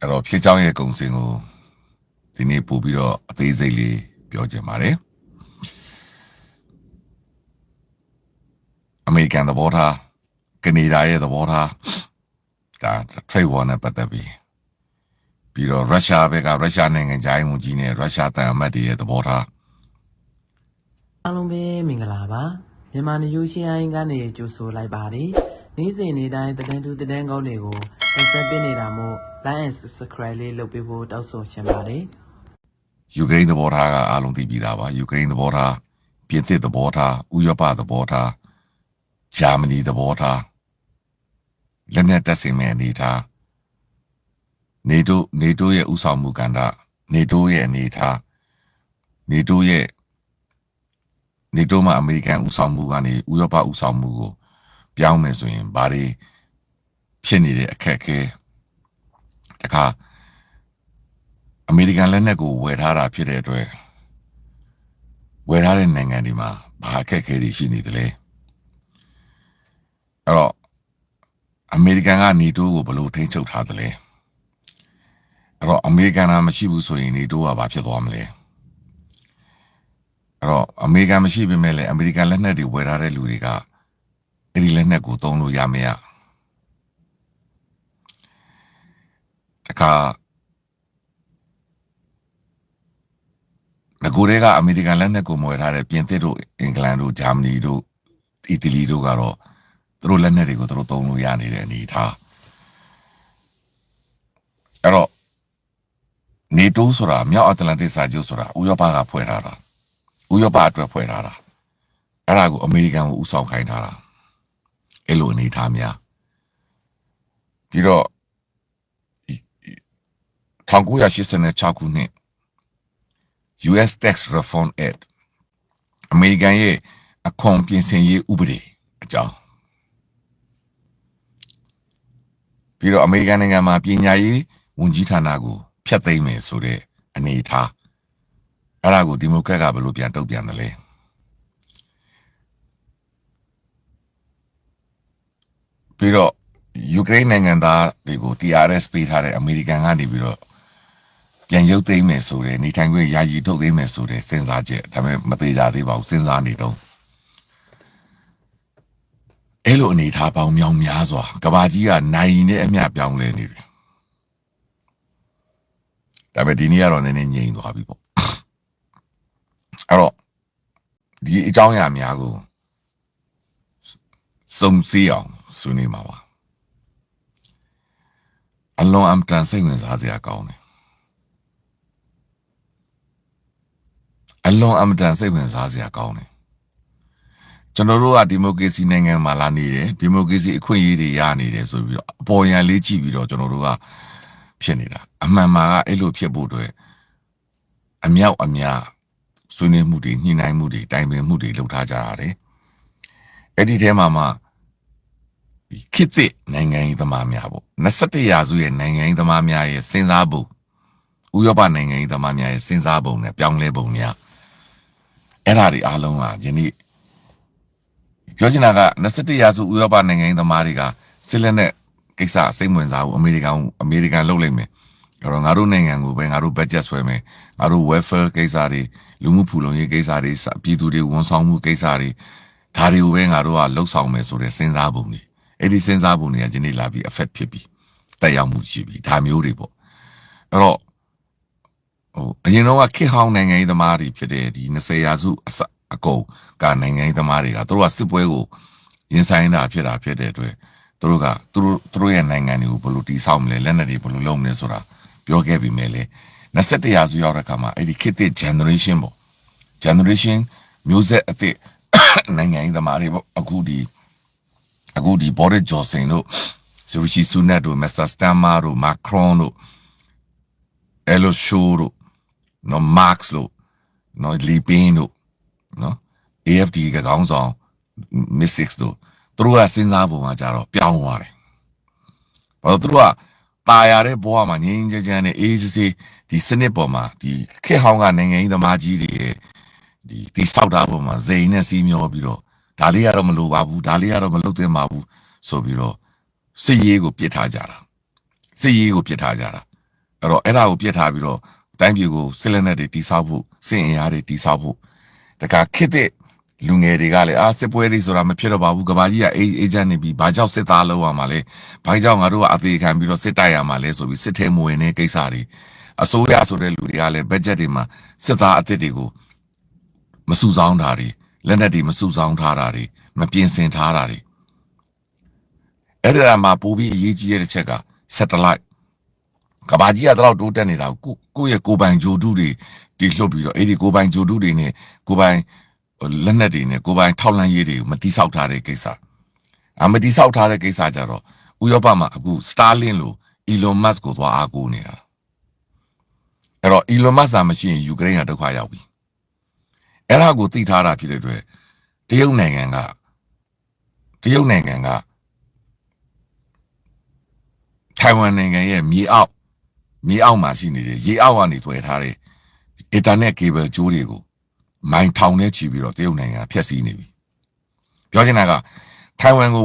အဲ့တော့ဖြစ်ကြောင်းရဲ့ကုံစင်ကိုဒီနေ့ပို့ပြီးတော့အသေးစိတ်လေးပြောချင်ပါတယ်အမေရိကန်သဘောထားကနေဒါရဲ့သဘောထားဒါ trade war နဲ့ပတ်သက်ပြီးတော့ရုရှားဘက်ကရုရှားနိုင်ငံခြားရေးဝန်ကြီးနဲ့ရုရှားတန်အမတ်တွေရဲ့သဘောထားအားလုံးပဲမင်္ဂလာပါမြန်မာနေယူရှင်းအိုင်းကနေကြိုဆိုလိုက်ပါတယ်နေ့စဉ်နေ့တိုင်းတန်တူတန်ကောင်းတွေကိုတက်ဆက်ပေးနေတာမို့ like and subscribe လေးလုပ်ပေးဖို့တောက်ဆိုချင်ပါတယ်ယူကရိန်းသဘောထားကအားလုံးသိပြီးသားပါယူကရိန်းသဘောထားပြင်သစ်သဘောထားဥရောပသဘောထားဂျာမနီသဘောထားလက်နက်တပ်ဆင်မဲ့အနေထားနေတိုးရဲ့ဥဆောင်မှုကဏ္ဍနေတိုးရဲ့အနေထားနေတိုးမှာအမေရိကန်ဥဆောင်မှုကနေဥရောပဥဆောင်မှုကိုပြောင်းမယ်ဆိုရင်ဘာတွေဖြစ်နေတဲ့အခက်အခဲတခါအမေရိကန်လက်နက်ကိုဝယ်ထားတာဖြစ်တဲ့အတွက်ဝယ်ထားတဲ့နိုင်ငံတွေမှာဘာအခက်အခဲတွေရှိနေသလဲအဲ့တော့အမေရိကန်ကနေတိုးကိုဘယ်လိုထိန်းချုပ်ထားသလဲအဲ့တော့အမေရိကန်ကမရှိဘူးဆိုရင်နေတိုးကဘာဖြစ်သွားမလဲအဲ့တော့အမေရိကန်မရှိပေမဲ့လည်းအမေရိကန်လက်နက်တွေဝယ်ထားတဲ့လူတွေကအဲ့ဒီလက်နက်ကိုသုံးလို့ရမရတခါငကိုတွေကအမေရိကန်လက်နက်ကိုမဝယ်ထားတဲ့ပြင်သစ်တို့အင်္ဂလန်တို့ဂျာမနီတို့အီတလီတို့ကတော့သူတို့လက်နက်တွေကိုသူတို့သုံးလို့ရနေတဲ့အနေအထားအဲ့တော့နေတိုးဆိုတာမြောက်အတ္တလန္တိတ်စာချုပ်ဆိုတာဥရောပကဖွဲ့ထားတာဥရောပအတွက်ဖွဲ့ထားတာအဲ့ဒါကိုအမေရိကန်ကိုဥဆောင်ခိုင်းထားတာအဲ့လိုအနေထားများပြီးတော့1986ခုနှစ် US Tax Reform Act အမေရိကန်ရဲ့အခွန်ပြင်ဆင်ရေးဥပဒေအကြောင်းပြီးတော့အမေရိကန်နိုင်ငံမှာပညာရေးဝန်ကြီးဌာနကိုဖျက်သိမ်းမယ်ဆိုတဲ့အနေအထားအဲ့ဒါကိုဒီမိုကရက်ကဘယ်လိုပြန်တုံ့ပြန်တယ်လဲပြီးတော့ယူကရိန်းနိုင်ငံသားတွေကို TRS ပေးထားတဲ့အမေရိကန်ကနေပြီးတော့ပြန်ရုပ်သိမ်းမယ်ဆိုတဲ့နေထိုင်ခွင့်ယာယီထုတ်သိမ်းမယ်ဆိုတဲ့စဉ်းစားချက်ဒါပေမဲ့မသေးကြသေးပါဘူးစဉ်းစားနေတော့အဲ့လိုအနေထားပေါင်းမြောင်များစွာကဘာကြီးကနိုင်နဲ့အမျှပြောင်းလဲနေတယ်ဒါပေမဲ့ဒီနေ့ကတော့နည်းနည်းငြိမ်သွားပြီပေါ့အဲ့တော့ဒီအကြောင်းအရာများကိုစုံစည်းအောင်ဆွေးနွေးမှာပါအလွန်အမတန်စိတ်ဝင်စားစရာကောင်းတယ်အလွန်အမတန်စိတ်ဝင်စားစရာကောင်းတယ်ကျွန်တော်တို့ကဒီမိုကရေစီနိုင်ငံမှာလာနေတယ်ဒီမိုကရေစီအခွင့်အရေးတွေရနေတယ်ဆိုပြီးတော့အပေါ်ယံလေးကြည့်ပြီးတော့ကျွန်တော်တို့ကဖြစ်နေတာအမှန်မှာကအဲ့လိုဖြစ်ဖို့အတွက်အမြောက်အများဆွေးနွေးမှုတွေညှိနှိုင်းမှုတွေတိုင်ပင်မှုတွေလုပ်ထားကြရတယ်အဲ့ဒီထဲမှာခေတ်သစ်နိုင်ငံရေးသမားများပေါ့21ရာစုရဲ့နိုင်ငံရေးသမားများရဲ့စဉ်းစားပုံဥရောပနိုင်ငံရေးသမားများရဲ့စဉ်းစားပုံနဲ့ပြောင်းလဲပုံများအဲ့ဒါတွေအားလုံးကယနေ့ပြောချင်တာက21ရာစုဥရောပနိုင်ငံရေးသမားတွေကစစ်လက်နဲ့ကိစ္စစိတ်ဝင်စားဘူးအမေရိကန်လုပ်လိုက်မယ်အဲ့တော့ငါတို့နိုင်ငံကိုပဲငါတို့ budget ဆွဲမယ်ငါတို့ welfare ကိစ္စတွေလူမှုဖူလုံရေးကိစ္စတွေပြည်သူတွေဝန်ဆောင်မှုကိစ္စတွေဒါတွေကိုပဲငါတို့ကလှုပ်ဆောင်မယ်ဆိုတဲ့စဉ်းစားပုံတွေအဲ့ဒီစဉ်းစားပုံတွေကဒီနေ့လာပြီး effect ဖြစ်ပြီးတက်ရောက်မှုရှိပြီးဒါမျိုးတွေပေါ့အဲ့တော့အရင်တော့ခေတ်ဟောင်းနိုင်ငံရေးသမားတွေဖြစ်တဲ့ဒီ20ရာစုအကုန်ကနိုင်ငံရေးသမားတွေကသူတို့ကစစ်ပွဲကိုရင်ဆိုင်တာဖြစ်တဲ့အတွက်သူတို့ရဲ့နိုင်ငံတွေကိုဘယ်လိုတည်ဆောက်မလဲလက်နက်တွေဘယ်လိုလုပ်မလဲဆိုတာပြောခဲ့ပြီးမယ်လေ21ရာစုရောက်တဲ့အခါမှာအဲ့ဒီခေတ်သစ် generation ပေါ့ generation မျိုးဆက်အသစ်နိုင်ငံရေးသမားတွေပေါ့အခုဒီ Boris Johnson တို့ Rishi Sunak တို့ Mr. Starmer တို့ Macron တို့ Elo Show တို့နော် Marx တို့နော် Le Pen တို့နော် AFD ကခေါင်းဆောင် Missix တို့သူတို့ကစဉ်းစားပုံကကြတော့ပြောင်းသွားတယ်။ဘာလို့သူတို့ကတာယာတဲ့ဘဝမှာငြိမ်းချမ်းနဲ့အေးစစ်စစ်ဒီစနစ်ပေါ်မှာဒီခေတ်ဟောင်းကနိုင်ငံရေးသမားကြီးတွေရဲ့ဒီစောက်တာပေါ်မှာဇိမ်နဲ့စီးမျောပြီးတော့ဒါလေးကတော့မလိုပါဘူးဒါလေးကတော့မလုပ်သင့်ပါဘူးဆိုပြီးတော့စစ်ရေးကိုပစ်ထားကြတာစစ်ရေးကိုပစ်ထားကြတာ အဲ့တော့အဲ့ဒါကိုပြစ်ထားပြီးတော့တိုင်းပြည်ကိုစစ်လက်နက်တွေတိဆောက်ဖို့စစ်အင်အားတွေတိဆောက်ဖို့တခါခစ်တဲ့လူငယ်တွေကလည်းစစ်ပွဲတွေဆိုတာမဖြစ်တော့ပါဘူးကဘာကြီးကအေဂျင့်နေပြီးဘာကြောင့်စစ်သားလောက်ရမှာလဲဘာကြောင့်ငါတို့ကအသေးခံပြီးတော့စစ်တိုက်ရမှာလဲဆိုပြီးစစ်ထဲမဝင်တဲ့ကိစ္စတွေအစိုးရဆိုတဲ့လူတွေကလည်းဘတ်ဂျက်တွေမှာစစ်သားအသစ်တွေကိုမစုဆောင်းတာတွေလက်နက်တွေမစုဆောင်းထားတာတွေမပြင်ဆင်ထားတာတွေအဲ့ဒါမှပိုပြီးအရေးကြီးတဲ့ချက်က satellite ကဘာကြီးကတော့တိုးတက်နေတာကိုယ့်ရဲ့ကိုယ်ပိုင်ဂျိုတုတွေဒီလှုပ်ပြီးတော့အဲ့ဒီကိုယ်ပိုင်ဂျိုတုတွေနဲ့ကိုယ်ပိုင်လက်နက်တွေနဲ့ကိုယ်ပိုင်ထောက်လန့်ရေးတွေကိုမတိဆောက်ထားတဲ့ကိစ္စမတိဆောက်ထားတဲ့ကိစ္စကြတော့ဥရောပမှာအခု Starlink လို့ Elon Musk ကိုသွားအားကိုးနေတာအဲ့တော့ Elon Musk မရှိရင်ယူကရိန်းကဒုက္ခရောက်ပြီအဲ့ဒါကိုသိထားတာဖြစ်တဲ့အတွက်တရုတ်နိုင်ငံကထိုင်ဝမ်နိုင်ငံရဲ့မြေအောက်မှာရှိနေတဲ့ရေအောက်ကနေတွေ့ထားတဲ့အင်တာနက်ကေဘယ်ကြိုးတွေကိုမိုင်ထောင်နဲ့ချီပြီးတော့တရုတ်နိုင်ငံဖျက်ဆီးနေပြီပြောချင်တာကထိုင်ဝမ်ကို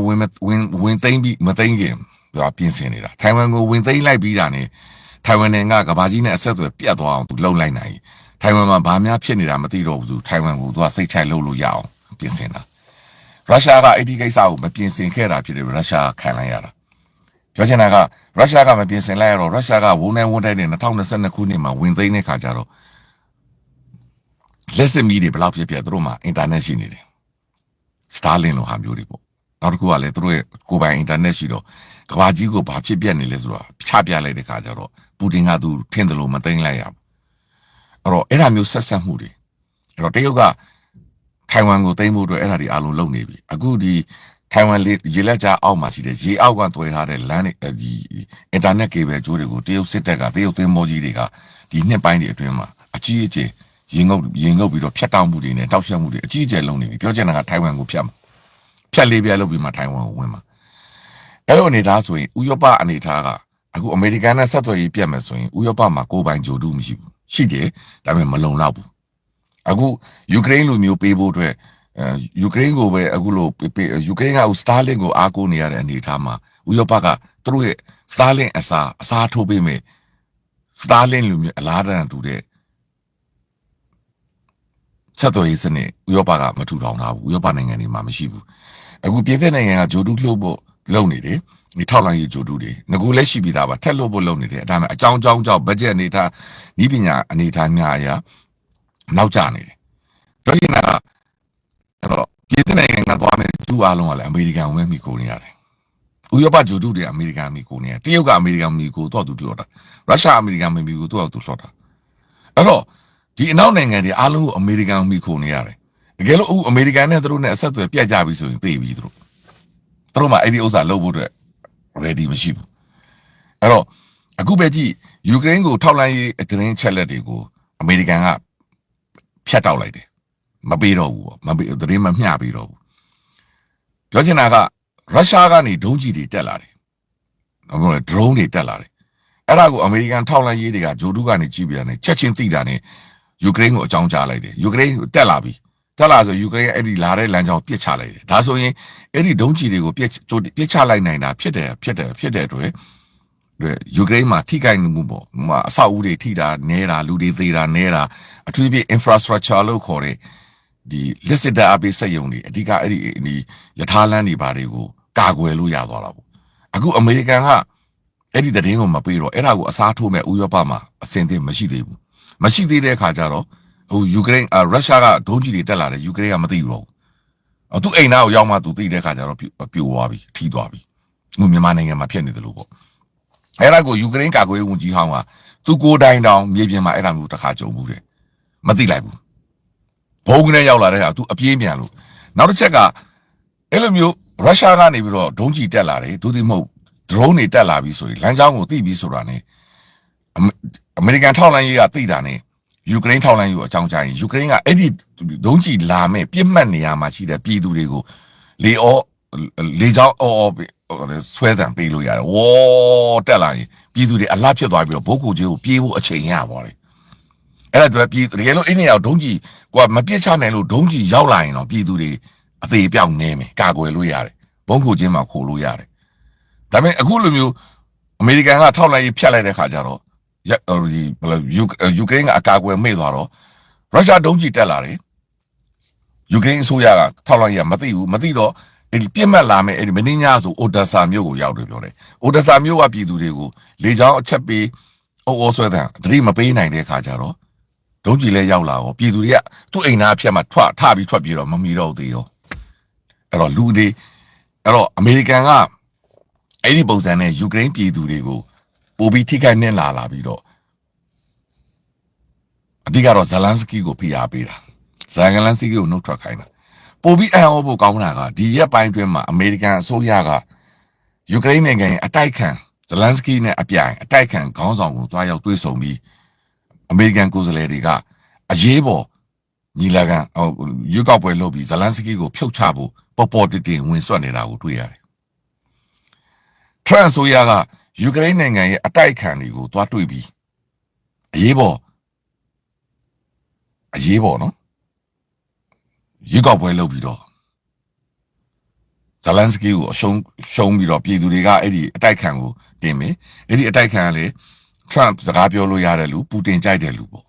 ဝင်သိမ်းပြီးမသိမ်းခင်ပြင်ဆင်နေတာထိုင်ဝမ်ကိုဝင်သိမ်းလိုက်ပြီးတာနဲ့ထိုင်ဝမ်နိုင်ငံကကဘာကြီးနဲ့အဆက်အသွယ်ပြတ်သွားအောင်သူလှုပ်လိုက်နိုင်ထိုင်ဝမ်မှာဘာများဖြစ်နေတာမသိတော့ဘူးသူထိုင်ဝမ်ကိုသူကစိတ်ချိုက်လှုပ်လို့ရအောင်ပြင်ဆင်တာရုရှားကအဲ့ဒီကိစ္စကိုမပြင်ဆင်ခဲ့တာဖြစ်တယ်ရုရှားခံလိုက်ရတာပြောချင်တာကရုရှားကမပြင်ဆင်လိုက်ရတော့ရုရှားကဝုန်းတိုင်းနဲ့2022ခုနှစ်မှာဝင်သိမ်းတဲ့ခါကျတော့လက်စမီတွေဘယ်လောက်ဖြစ်သူတို့မှာအင်တာနက်ရှိနေတယ် Starlink လိုဟာမျိုးတွေပေါ့နောက်တစ်ခုကလည်းသူတို့ရဲ့ကိုယ်ပိုင်အင်တာနက်ရှိတော့ကဘာကြီးကိုဘာဖြစ်ပြနေလဲဆိုတော့ချပြလိုက်တဲ့ခါကျတော့ပူတင်ကသူထင်တယ်လို့မသိမ်းလိုက်ရဘူးအဲ့တော့အဲ့ဒါမျိုးဆက်ဆက်မှုတွေအဲ့တော့တရုတ်ကထိုင်ဝမ်ကိုသိမ်းဖို့အတွက်အဲ့ဒါတွေအလုံးလုပ်နေပြီအခုဒီထိုင်ဝမ်ရေလက်ကြားအောက်မှာရှိတဲ့ရေအောက်ကတွဲထားတဲ့လမ်းတွေဒီအင်တာနက်ကေဘယ်ကြိုးတွေကိုတရုတ်စစ်တပ်ကတရုတ်သင်းမောကြီးတွေကဒီနှစ်ပိုင်းတွေအတွင်းမှာအကြီးအကျယ်ရင်ငုပ်ပြီးတော့ဖြတ်တောက်မှုတွေနဲ့တောက်ရှက်မှုတွေအကြီးအကျယ်လုပ်နေပြီပြောချင်တာကထိုင်ဝမ်ကိုဖြတ်လေးပြလုပ်ပြီးမှထိုင်ဝမ်ကိုဝင်မှာအဲ့လိုအနေထားဆိုရင်ဥရောပအနေထားကအခုအမေရိကန်နဲ့ဆက်သွယ်ရေးပြတ်မယ်ဆိုရင်ဥရောပမှာကိုယ်ပိုင်ဂျိုတုမရှိဘူးရှိတယ်ဒါပေမဲ့မလုံလောက်ဘူးအခုယူကရိန်းလူမျိုးပေးဖို့အတွက်ယူကရိန်းကိုပဲအခုလိုယူကရိန်းက Starlink ကိုအားကိုးနေရတဲ့အနေအထားမှာဥရောပကသူတို့ရဲ့ Starlink အစားထိုးပေးမယ် Starlink လူမျိုးအလားတန်တူတဲ့ဆက်သွယ်ရေးစနစ်ဥရောပကမထူထောင်ထားဘူးဥရောပနိုင်ငံတွေမှာမရှိဘူးအခုပြည်သက်နိုင်ငံကဂျိုတုလှုပ်ဖို့လုပ်နေတယ်ဒီထောက်လိုင်းရေးဂျိုတုတွေငကူလည်းရှိပြီးသားပါထက်လို့ဖို့လုပ်နေတယ်ဒါပေမဲ့အကြောင်းကြောင့်ဘတ်ဂျက်အနေထားဤပညာအနေထားများအရာနောက်ကျနေတယ်ပြောရင်အဲ့တော့ပြည်သက်နိုင်ငံကသွားမယ်သူ့အားလုံးကလည်းအမေရိကန်ဝင်မိကိုနေရတယ်ဥရောပဂျိုတုတွေအမေရိကန်မိကိုနေရတရုတ်ကအမေရိကန်မိကိုတော့သူလှော်တာရုရှားအမေရိကန်မိကိုတော့သူလှော်တာအဲ့တော့ဒီအနောက်နိုင်ငံတွေအားလုံးကိုအမေရိကန်မိခိုနေရတယ်တကယ်လို့အမေရိကန်နဲ့သူတို့နဲ့အဆက်အသွယ်ပြတ်ကြပြီဆိုရင်သိပြီသူတို့မှအဲ့ဒီဥစ္စာလုပ်ဖို့အတွက် ready မရှိဘူးအဲ့တော့အခုပဲကြည့်ယူကရိန်းကိုထောက်လှမ်းရေးသတင်းချက်လက်တွေကိုအမေရိကန်ကဖြတ်တောက်လိုက်တယ်မပေးတော့ဘူးမပေးသတင်းမမျှပေးတော့ဘူးပြောချင်တာကရုရှားကနေဒုံးကျည်တွေတက်လာတယ်ဟုတ်ကဲ့ drone တွေတက်လာတယ်အဲ့ဒါကိုအမေရိကန်ထောက်လှမ်းရေးတွေကဂျိုတုကနေကြည့်ပြတယ်ချက်ချင်းသိတာနဲ့ယူကရိန်းကိုအကြောင်းကြားလိုက်တယ်ယူကရိန်းတက်လာပြီတက်လာဆိုယူကရိန်းအဲ့ဒီလာတဲ့လမ်းကြောင်းပြစ်ချလိုက်တယ်ဒါဆိုရင်အဲ့ဒီဒုံးကျည်တွေကိုပြစ်ချလိုက်နိုင်တာဖြစ်တဲ့အတွက်ယူကရိန်းမှာထိခိုက်မှုပေါ့အဆောက်အဦတွေထိတာနဲတာလူတွေသေတာနဲတာအထူးသဖြင့် infrastructure လို့ခေါ်တဲ့ဒီလက်စစ်တပ်အပိစက်ရုံတွေအဓိကအဲ့ဒီယထာလမ်းတွေဘာတွေကိုကာကွယ်လို့ရသွားတာပေါ့အခုအမေရိကန်ကအဲ့ဒီသတင်းကိုမပေးတော့အဲ့ဒါကိုအစားထိုးမဲ့ဥရောပမှာအဆင်သင့်မရှိသေးဘူးမရှိသေးတဲ့အခါကျတော့ဟိုယူကရိန်းရုရှားကဒုံးကျည်တွေတက်လာတယ်ယူကရိန်းကမသိဘူးတော့သူအိမ်သားကိုရောက်မှသူသိတဲ့အခါကျတော့ပြိုသွားပြီထိသွားပြီဟိုမြန်မာနိုင်ငံမှာဖြစ်နေတယ်လို့ပေါ့အဲ့ဒါကိုယူကရိန်းကာကွယ်ရေးဝန်ကြီးဟောင်းကသူကိုယ်တိုင်တောင်မြေပြင်မှာအဲ့ဒါမျိုးတစ်ခါကြုံမှုတယ်မသိလိုက်ဘူးဘုံကနေရောက်လာတဲ့ဟာသူအပြေးမြန်လို့နောက်တစ်ချက်ကအဲ့လိုမျိုးရုရှားကနေပြီးတော့ဒုံးကျည်တက်လာတယ်သူဒီမဟုတ် drone တွေတက်လာပြီဆိုရင်လမ်းကြောင်းကိုသိပြီဆိုတာ ਨੇ အမေရိကန်ထောက်လှမ်းရေးကသိတာ ਨੇ ယူကရိန်းထောက်လှမ်းရေးကိုအကြောင်းကြားရင်ယူကရိန်းကအဲ့ဒီဒုံးကျည်လာမဲ့ပြစ်မှတ်နေရာမှာရှိတဲ့ပြည်သူတွေကိုလေကြောင်းဆွဲတံပေးလို့ရတယ်ဝေါ်တက်လာရင်ပြည်သူတွေအလှဖြစ်သွားပြီးတော့ဘုတ်ကိုကြီးကိုပြေးဖို့အချိန်ရသွားတယ်အဲ့ဒါတကယ်လို့အဲ့နေရာဒုံးကျည်ကိုမပြစ်ချနိုင်လို့ဒုံးကျည်ရောက်လာရင်တော့ပြည်သူတွေအသေးပြောင်းနေမယ်ကာကွယ်လို့ရတယ်ဘုံကိုချင်းမှာခိုလို့ရတယ်ဒါပေမဲ့အခုလိုမျိုးအမေရိကန်ကထောက်လှမ်းရေးဖြတ်လိုက်တဲ့ခါကျတော့ ယူကရိန်းကအကာအကွယ်မေ့သွားတော့ရုရှားဒုံးကျည်တက်လာတယ်ယူကရိန်းအစိုးရကထောက်လိုက်ရမသိဘူးမသိတော့အဲ့ဒီပြစ်မှတ်လာမယ်အဲ့ဒီမင်းညာဆိုအိုဒက်ဆာမြို့ကိုရောက်တယ်ပြောတယ်အိုဒက်ဆာမြို့ကပြည်သူတွေကိုလေကြောင်းအချက်ပေးအော်ဆွဲတဲ့သတိမပေးနိုင်တဲ့အခါကျတော့ဒုံးကျည်လဲရောက်လာတော့ပြည်သူတွေကသူ့အိမ်သားအဖြတ်မှာထွက်ပြေးတော့မမီတော့သေးရောအဲ့တော့လူတွေအဲ့တော့အမေရိကန်ကအဲ့ဒီပုံစံနဲ့ယူကရိန်းပြည်သူတွေကိုပို့ပြီးထိခိုက်နေလာပြီးတော့အဓိကတော့ဇလန်စကီကိုဖိအားပေးတာဇလန်စကီကိုနှုတ်ထွက်ခိုင်းတာပို့ပြီးအံ့ဩဖို့ကောင်းတာကဒီရက်ပိုင်းတွင်းမှာအမေရိကန်အစိုးရကယူကရိန်းနိုင်ငံရဲ့အတိုက်ခံဇလန်စကီနဲ့အပြိုင်အတိုက်ခံခေါင်းဆောင်ကိုတွားရောက်တွေ့ဆုံပြီးအမေရိကန်ကိုယ်စားလှယ်တွေကအရေးပေါ်ညီလာခံရွေးကောက်ပွဲလုပ်ပြီးဇလန်စကီကိုဖြုတ်ချဖို့ပေါ်တင်ဝင်ဆွတ်နေတာကိုတွေ့ရတယ်ထရန့်ဆိုရကယူကရိန်းနိုင်ငံရဲ့အတိုက်ခံတွေကိုတွားတွေ့ပြီးအရေးပေါ်နော်ရွေးကောက်ပွဲလုပ်ပြီးတော့ဇလန်စကီကိုရှုံးပြီးတော့ပြည်သူတွေကအဲ့ဒီအတိုက်ခံကိုတင်မယ်အဲ့ဒီအတိုက်ခံကလေထရန့်စကားပြောလို့ရတယ်လူပူတင်ကြိုက်တယ်လူပေါ့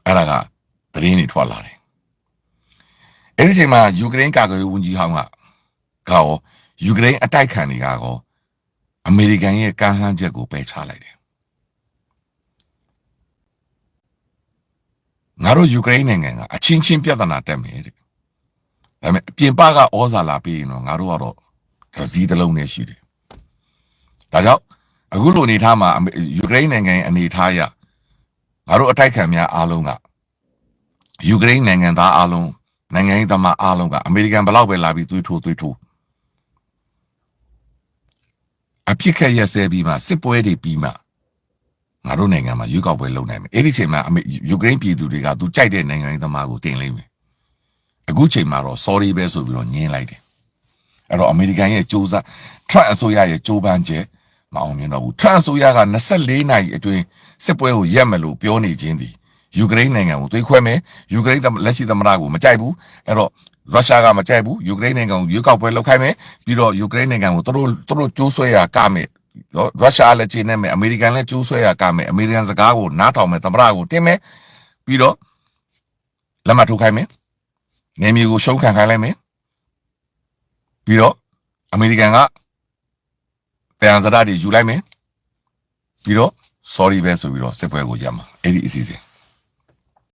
အဲ့ဒါကသတင်းတွေထွက်လာတယ်အဲ့ဒီအချိန်မှာယူကရိန်းကာကွယ်ရေးဝန်ကြီးဟောင်းကယူကရိန်းအတိုက်ခံတွေကအမေရိကန်ရဲ့ကမ်းလှမ်းချက်ကိုပယ်ချလိုက်တယ်ငါတို့ယူကရိန်းနိုင်ငံကအချင်းချင်းပြဿနာတက်မယ်တဲ့ဒါပေမဲ့ပြင်ပကဩဇာလာပြီးရင်တော့ငါတို့ကတော့သစည်းတစ်လုံးနဲ့ရှိတယ်ဒါကြောင့်အခုလိုအနေထားမှာယူကရိန်းနိုင်ငံရဲ့အနေထားအရငါတို့အတိုက်ခံများအားလုံးကယူကရိန်းနိုင်ငံသားအားလုံးနိုင်ငံရေးသမားအားလုံးကအမေရိကန်ဘလောက်ပဲလာပြီးသွေးထိုးအဖြစ်ခက်ရက်စဲပြီးမှစစ်ပွဲတွေပြီးမှငါတို့နိုင်ငံမှာရွေးကောက်ပွဲလုပ်နိုင်မယ်အဲ့ဒီချိန်မှာယူကရိန်းပြည်သူတွေကသူကြိုက်တဲ့နိုင်ငံရေးသမားကိုတင်လိမ့်မယ်အခုချိန်မှာတော့ sorry ပဲဆိုပြီးတော့ညင်းလိုက်တယ်အဲ့တော့အမေရိကန်ရဲ့စူးစမ်းထရန့်အစိုးရရဲ့ကြိုးပမ်းချက်မအောင်မြင်တော့ဘူးထရန့်အစိုးရက24နာရီအတွင်းစစ်ပွဲကိုရက်မယ်လို့ပြောနေခြင်းသည်ယူကရိန်းနိုင်ငံကိုသွေးခွဲမယ်ယူကရိန်းလက်ရှိသမ္မတကိုမကြိုက်ဘူးအဲ့တော့ရုရှားကမကြိုက်ဘူးယူကရိန်းနိုင်ငံကိုရွေးကောက်ပွဲလုပ်ခိုင်းမယ်ပြီးတော့ယူကရိန်းနိုင်ငံကိုသူတို့ကျိုးဆွဲရကမယ်ရုရှားလည်းကျင်းနေမယ်အမေရိကန်လည်းကျိုးဆွဲရကမယ်အမေရိကန်စကားကိုနားထောင်မယ်သမ္မတကိုတင်မယ်ပြီးတော့လက်မှတ်ထိုးခိုင်းမယ်နေမျိုးကိုရှုံးခံခိုင်းလိုက်မယ်ပြီးတော့အမေရိကန်ကတန်စတာတွေယူလိုက်မယ်ပြီးတော့ sorry ပဲဆိုပြီးတော့စစ်ပွဲကိုရပ်မှာအဲ့ဒီအစီအစဉ်